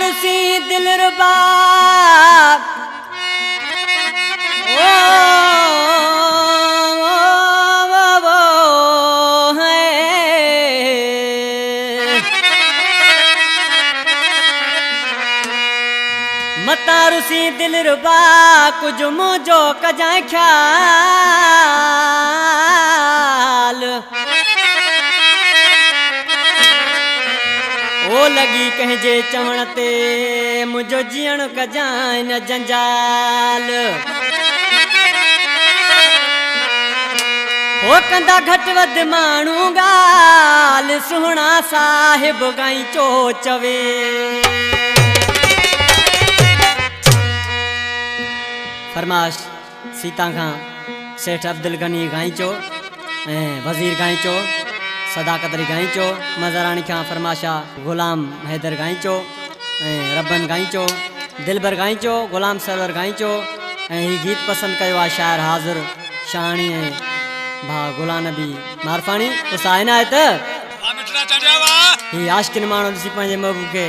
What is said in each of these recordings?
रुसी दिलरुबा मता रुसी दिलरुबा कुछ मुझो कजाए ख्याल ओ लगी कहे चवण ते मुझो जीअण कजाए न जंजाल हो कंदा घट वध माण्हू गाल सुहणा साहिब गाई चो चवे फरमाश सीता खां सेठ अब्दुल गनी गाइचो वजीर गाइचो सदाकतरी गाइचो मज़रानी खां फरमाशा गुलाम हैदर गाइचो रबन गाइचो दिलबर गाइचो गुलाम सरवर गाइचो गीत पसंद कयो आ शायर हाज़िर शानी भा गुलाम नबी मारफानी उसायना है त ही आशिकिन मानो दिसी पंजे महबूब के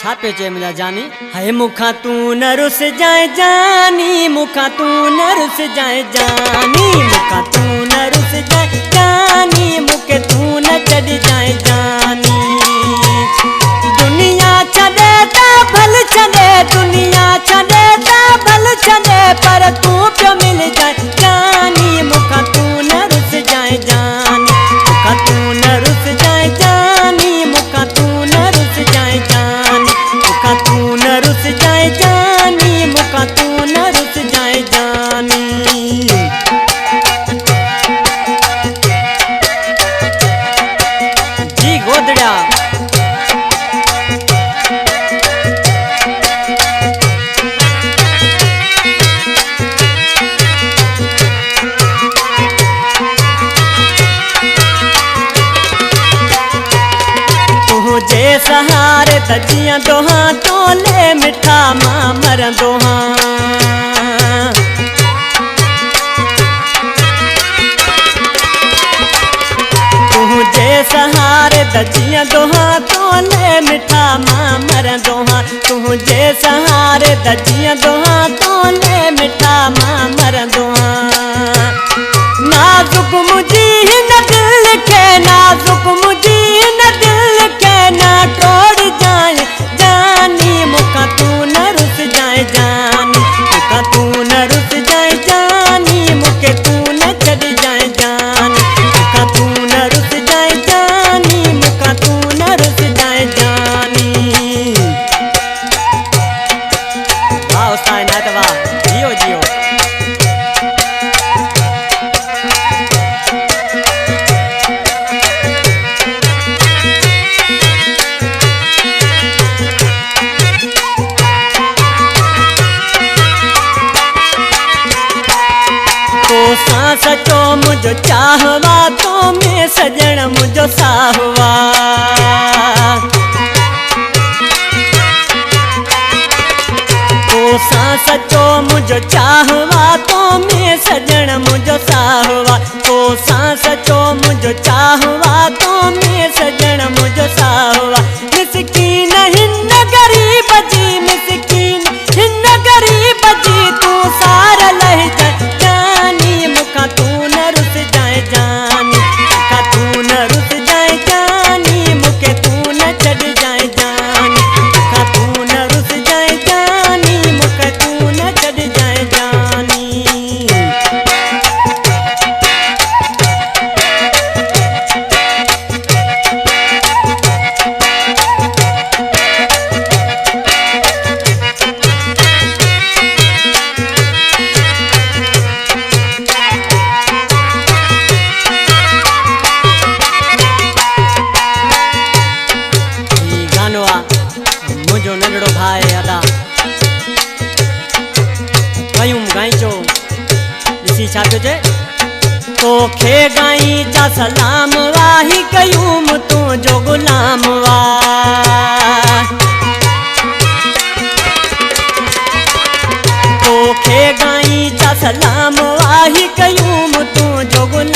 छापे चे मुझा जानी है मुखा तू न रुस जाए जानी मुखा तू न रुस जाए जानी मुखा तू न रुस जाए जानी मुके तू न चढ़ जाए जानी दुनिया छड़े ता भल छड़े दुनिया छड़े ता भल छड़े पर तू प्यो मिल जाए जानी मुखा तू न रुस जाए जानी मुखा तू न रुस जाए जानी मुखा तू न रुस जाए जानी मुखा तू न रुस जाए जानी मुखा तू न रुस जाए जानी जी गोदड़ा जे सहारे तजिया दोहा तोले मिठा मां मर दोहा जे सहारे तजिया दोहा तोले मिठा मां मर दोहा तू जे सहारे तजिया दोहा तोले मिठा मां मर दोहा नाजुक मुझी न दिल के नाजुक मुझी न दिल के ना तोड़ जाए जानी मुका तू न रुस जाए जानी मुका तू न रुस जाए जानी मुके तू न चढ़ जाए जानी मुका तू न रुस जाए जानी मुका तू न रुस जाए जानी वाह उस्ताद नात वाह जियो जियो सचो मुझो चाहवा तो मैं सजन मुझो साहवा तो सचो मुझो चाहवा तो मैं सजन मुझो साहवा तो सचो मुझो चाहवा तो मैं सजन मुझो साहवा मिसकीन हिन गरीब जी मिसकीन हिन गरीब जी तू सारा लह जानी मुका तू न रुस जाए जानी मुका तू न रुस जाए जानी मुके तू न चढ़ जाए जानी मुका तू न रुस जाए जानी मुके तू न चढ़ जाए जानी मुझो नंढड़ो भाई अदा कयूं गाइचो ॾिसी छा पियो चए तोखे गाई जा सलाम वाही कयूं तुंहिंजो गुलाम वाह तोखे गाई जा सलाम वाही कयूं तुंहिंजो गुलाम